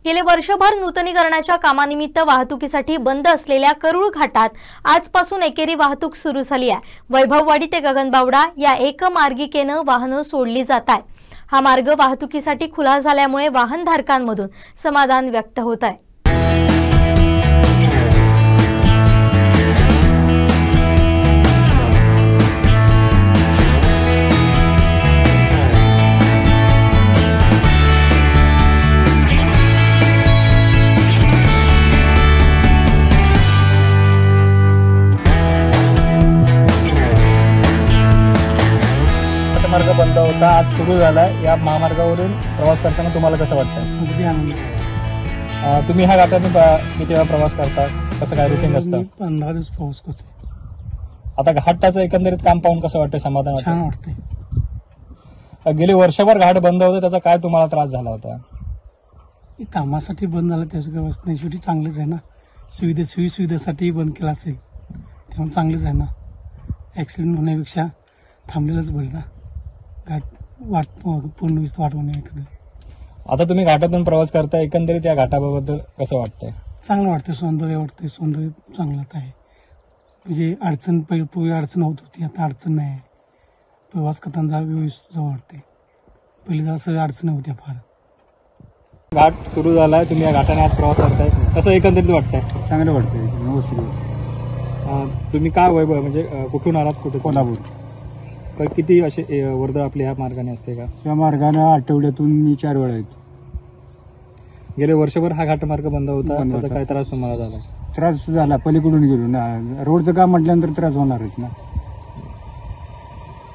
गेले वर्षभर नूतनीकरणाच्या कामानिमित्त वाहतुकीसाठी बंद असलेल्या करूळ घाटात आजपासून एकेरी वाहतूक सुरू झाली आहे। वैभववाडी ते गगनबावडा या एकमार्गिकेने वाहनं सोडली जात आहेत। हा मार्ग वाहतुकीसाठी खुला झाल्यामुळे वाहनधारकांमधून समाधान व्यक्त होत आहे। मार्ग बंद होता, आज सुरू झाला। या महामार्गावरून प्रवास करताना तुम्हाला कसं वाटतं? अगदी आनंद। तुम्ही ह्या घाटातून किती वेळा प्रवास करता? कसं काय रुटीन असतं? 15 दिवस प्रवास करतो। आता घाटाचं एकंदरीत काम पाहून कसं वाटतं? समाधान छान वाटतं? वाटतंय। गेली वर्षभर घाट बंद होते, त्याचा काय तुम्हाला त्रास झाला होता? कामासाठी बंद झालं त्याचं काय वाटत नाही, शेवटी चांगलंच आहे ना। सुविधेसाठी बंद केला असेल तेव्हा चांगलंच आहे ना। ऍक्सिडेंट होण्यापेक्षा थांबलेलंच बरं ना। घाट पूर्ण वाटवणे। आता तुम्ही घाटातून प्रवास करता, एकंदरीत या घाटाबद्दल कसं वाटतंय? चांगलं वाटतं, सौंदर्य वाटतंय, सौंदर्य चांगलं आहे। म्हणजे अडचण पूर्वी अडचण होत होती, आता अडचण नाही। प्रवास करताना व्यवस्थित वाटते, पहिले असं अडचण होत्या फार। घाट सुरू झालाय, तुम्ही या घाटाने आज प्रवास करताय, कसं एकंदरीत वाटतंय? चांगलं वाटतंय, व्यवस्थित। तुम्ही काय वैभव म्हणजे कुठून आलात? कुठे? कोल्हापूर। किती असे वर्दळ आपल्या ह्या मार्गाने असते का? या मार्गाने आठवड्यातून 4 वेळा येतो। गेले वर्षभर हा घाटमार्ग बंद होता, त्याचा काय त्रास तुम्हाला झाला? त्रास झाला, पलीकडून गेलो ना। रोडचं काम म्हटल्यानंतर त्रास होणारच ना।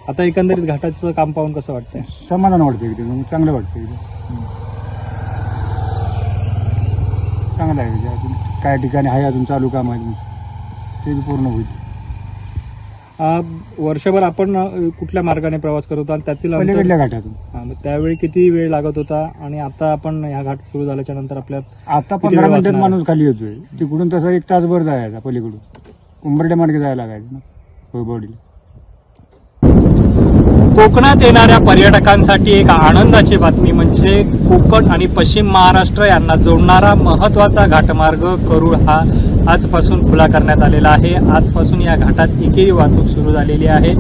आता एकंदरीत घाटाचं काम पाहून कसं वाटतंय? समाधान वाटतं, एकदम चांगलं वाटतं, एकदम चांगलं आहे। अजून काय ठिकाणी आहे, अजून चालू काम आहे, ते पूर्ण होईल। वर्षभर आपण कुठल्या मार्गाने प्रवास करत होता आणि त्यातील पलीकडल्या घाटातून? त्यावेळी किती वेळ लागत होता आणि आता आपण ह्या घाट सुरू झाल्याच्या नंतर आपल्या आता 15 मिनिटात माणूस खाली येतोय। तिकडून तसं 1 तासभर जायचा, पलीकडून उंबरड्या मार्गे जायला लागायचं ना वैभववाडीला। कोकणात येणाऱ्या पर्यटकांसाठी एक आनंदाची बातमी म्हणजे कोकण आणि पश्चिम महाराष्ट्र यांना जोडणारा महत्त्वाचा घाटमार्ग करूळ हा आजपासून खुला करण्यात आलेला आहे। आजपासून या घाटात एकेरी वाहतूक सुरू झालेली आहे।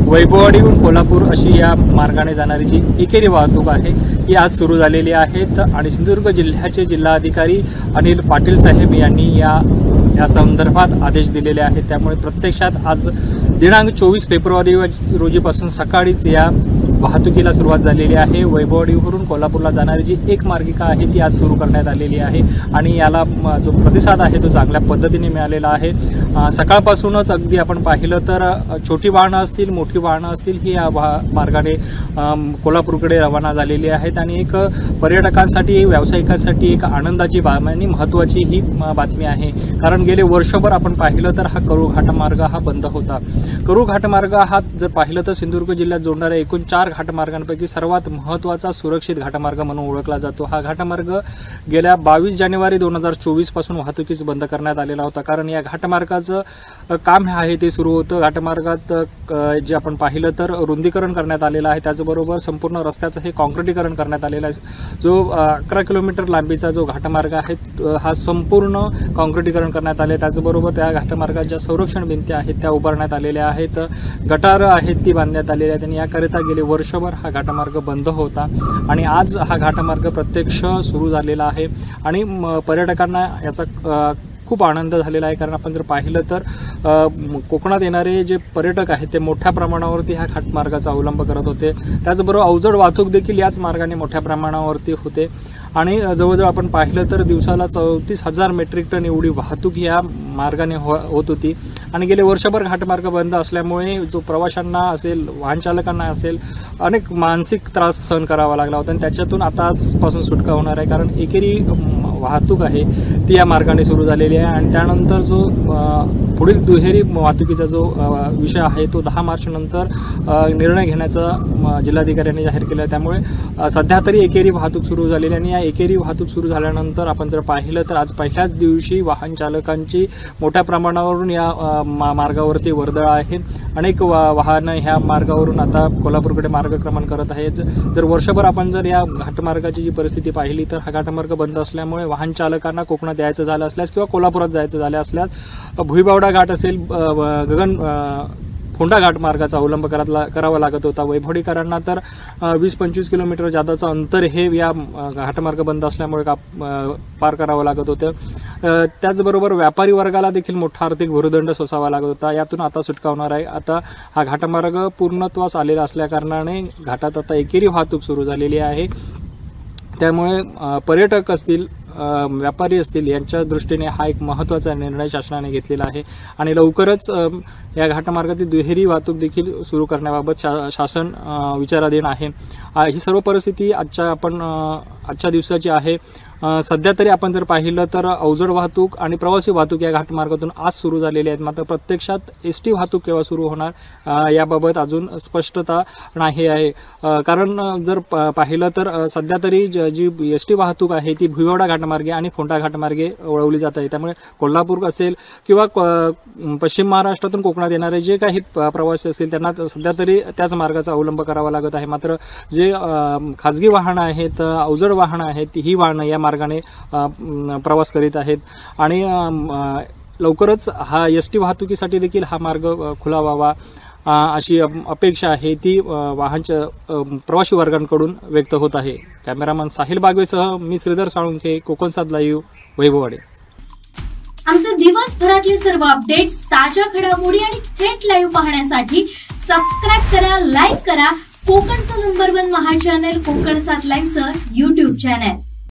वैभववाडीहून कोल्हापूर अशी या मार्गाने जाणारी जी एकेरी वाहतूक आहे ही आज सुरू झालेली आहे। आणि सिंधुदुर्ग जिल्ह्याचे जिल्हाधिकारी अनिल पाटील साहेब यांनी या संदर्भात आदेश दिलेले आहेत। त्यामुळे प्रत्यक्षात आज दिनांक 24 फेब्रुवारी रोजीपासून सकाळीच या वाहतुकीला सुरुवात झालेली आहे। वैभववाडीवरून कोल्हापूरला जाणारी जी एक मार्गिका आहे ती आज सुरू करण्यात आलेली आहे आणि याला जो प्रतिसाद आहे तो चांगल्या पद्धतीने मिळालेला आहे। सकाळपासूनच अगदी आपण पाहिलं तर छोटी वाहनं असतील, मोठी वाहनं असतील ही या मार्गाने कोल्हापूरकडे रवाना झालेली आहेत आणि एक पर्यटकांसाठी, व्यावसायिकांसाठी एक आनंदाची आणि महत्त्वाची ही बातमी आहे। कारण गेले वर्षभर आपण पाहिलं तर हा करूळ घाटमार्ग हा बंद होता। करूळ घाटमार्ग हा जर पाहिलं तर सिंधुदुर्ग जिल्ह्यात जोडणाऱ्या एकूण 4 घाटमार्गांपैकी सर्वात महत्त्वाचा सुरक्षित घाटमार्ग म्हणून ओळखला जातो। हा घाटमार्ग गेल्या 22 जानेवारी 2024 पासून वाहतुकीस बंद करण्यात आलेला होता। कारण या घाटमार्गाचं काम आहे ते सुरू होतं। घाटमार्गात जे आपण पाहिलं तर रुंदीकरण करण्यात आलेलं आहे, त्याचबरोबर संपूर्ण रस्त्याचं हे कॉन्क्रिटीकरण करण्यात आलेलं आहे। जो 11 किलोमीटर लांबीचा जो घाटमार्ग आहे हा संपूर्ण कॉन्क्रिटीकरण करण्यात आले। त्याचबरोबर त्या घाटमार्गात ज्या संरक्षण भिंती आहेत त्या उभारण्यात आलेल्या आहेत, गटारं आहेत ती बांधण्यात आलेली आहेत आणि याकरिता गेले वर्षभर हा घाटमार्ग बंद होता आणि आज हा घाटमार्ग प्रत्यक्ष सुरू झालेला आहे आणि पर्यटकांना याचा खूप आनंद झालेला आहे। कारण आपण जर पाहिलं तर कोकणात येणारे जे पर्यटक आहेत ते मोठ्या प्रमाणावरती ह्या घाटमार्गाचा अवलंब करत होते। त्याचबरोबर अवजड वाहतूक देखील याच मार्गाने मोठ्या प्रमाणावरती होते आणि जवळजवळ आपण पाहिलं तर दिवसाला 34,000 मेट्रिक टन एवढी वाहतूक या मार्गाने होत होती आणि गेले वर्षभर घाटमार्ग बंद असल्यामुळे जो प्रवाशांना असेल, वाहन चालकांना असेल, अनेक मानसिक त्रास सहन करावा लागला होता आणि त्याच्यातून आता आजपासून सुटका होणार आहे। कारण एकेरी वाहतूक आहे ती या मार्गाने सुरू झालेली आहे आणि त्यानंतर जो पुढील दुहेरी वाहतुकीचा जो विषय आहे तो 10 मार्च नंतर निर्णय घेण्याचा जिल्हाधिकाऱ्यांनी जाहीर केला. त्यामुळे सध्या तरी एकेरी वाहतूक सुरू झालेली आणि या एकेरी वाहतूक सुरू झाल्यानंतर आपण जर पाहिलं तर आज पहिल्याच दिवशी वाहन चालकांची मोठ्या प्रमाणावरून या मार्गावरती वर्दळ आहे. अनेक वाहनं ह्या मार्गावरून आता कोल्हापूरकडे मार्गक्रमण करत आहेत. जर वर्षभर आपण जर या घाटमार्गाची जी परिस्थिती पाहिली तर हा घाटमार्ग बंद असल्यामुळे वाहन चालकांना कोकणात यायचं झालं असल्यास किंवा कोल्हापुरात जायचं झालं असल्यास भुईबावडा घाट असेल, फोंडा घाट मार्गाचा अवलंब करावा लागत होता. वैभवडीकरांना तर 20-25 किलोमीटर जादाचं अंतर हे या घाटमार्ग बंद असल्यामुळे पार करावं लागत होतं. त्याचबरोबर व्यापारी वर्गाला देखील मोठा आर्थिक भुर्दंड सोसावा लागत होता. यातून आता सुटका होणार आहे. आता हा घाटमार्ग पूर्णत्वास आलेला असल्याकारणाने घाटात आता एकेरी वाहतूक सुरू झालेली आहे. त्यामुळे पर्यटक असतील, व्यापारी असतील यांच्या दृष्टीने हा एक महत्त्वाचा निर्णय शासनाने घेतलेला आहे आणि लवकरच या घाटमार्गातील दुहेरी वाहतूक देखील सुरू करण्याबाबत शासन विचाराधीन आहे. ही सर्व परिस्थिती आजच्या दिवसाची आहे. सध्या तरी आपण जर पाहिलं तर अवजड वाहतूक आणि प्रवासी वाहतूक या घाटमार्गातून आज सुरू झालेली आहेत. मात्र प्रत्यक्षात एसटी वाहतूक केव्हा सुरू होणार याबाबत अजून स्पष्टता नाही आहे. कारण जर पाहिलं तर सध्या तरी जी एसटी वाहतूक आहे ती भुईबावडा घाटमार्गे आणि फोंडा घाटमार्गे वळवली जात आहे. त्यामुळे कोल्हापूर असेल किंवा पश्चिम महाराष्ट्रातून कोकणात येणारे जे काही प्रवासी असतील त्यांना सध्या तरी त्याच मार्गाचा अवलंब करावा लागत आहे. मात्र जे खाजगी वाहनं आहेत, अवजड वाहनं आहेत, ही वाहनं या मार्गाने प्रवास करीत आहेत आणि लवकरच हा एसटी वाहतुकीसाठी देखील हा मार्ग खुला व्हावा अशी अपेक्षा आहे ती प्रवासी वर्गांकडून व्यक्त होत आहे. कॅमेरामन साहिल बागवेसह मी श्रीधर साळुंखे, कोकण 7 लाईव्ह, वैभववाडी. आमचे दिवसभरातले सर्व अपडेट्स, ताज्या घडामोडी आणि थेट लाईव्ह पाहण्यासाठी सबस्क्राईब करा, लाईक करा कोकणचं नंबर 1 महा चॅनल कोकण 7 लाईव्हचं YouTube चॅनल.